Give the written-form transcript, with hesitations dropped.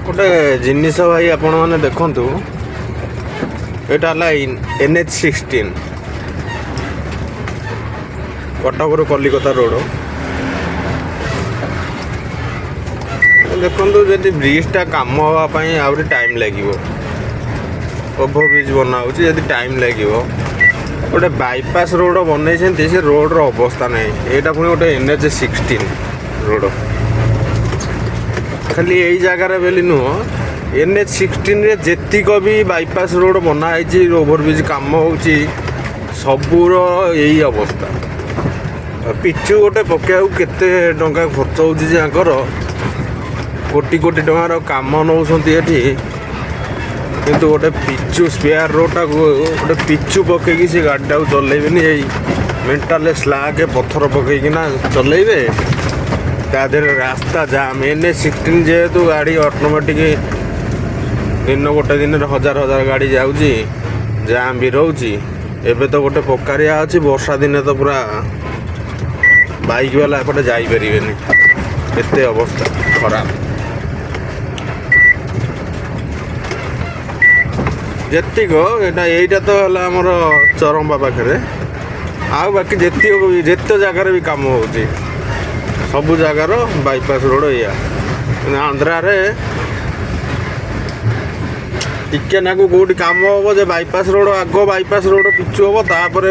गोटे जिनिस भाई आपण मैंने देखु यहाँ NH16 कटक रू कलिकता रोड देखु जब ब्रिजटा कम हाँपाई आहरी टाइम लगे ओभर ब्रिज बना जब टाइम लगे गोटे बाईपास रोड बनई से रोड अवस्था ना यहाँ पुणी गोटे NH16 रोड खाली यही जगार बेली नुह NH16 रे जेतिक भी बाईपास रोड बनाई ओभर ब्रिज कम हो सबूर यही अवस्था पिचु गोटे पकेया केते टंका खर्च होकर कोटी कोटी टंकार काम नौकरी किंतु गोटे पिचु स्पेयर रोडटा गोटे पिचु पकईकि से गाड़ीटा चलेबेनि मेंटाल स्लाग पत्थर पकईकिना चलेबे तादेह रास्ता जाम NH16 जेहेतु गाड़ी ऑटोमेटिक दिन गोटे दिन हजार हजार गाड़ी जाऊँगी जाम भी रोची एबे तो गोटे पकारिया अच्छी वर्षा दिन तो पूरा बाइक वाला एपटे जापर एते अवस्था खराब जेतिक यहीटा तो है आमर चरंबा पाखे आउ बाकी जेते जगार भी काम हो सबु जगार बाईपास रोड या आंध्रा रे टिके नाकू कौटी कम हम जे बाईपास रोड आग बाईपास रोड पिचु हम तापर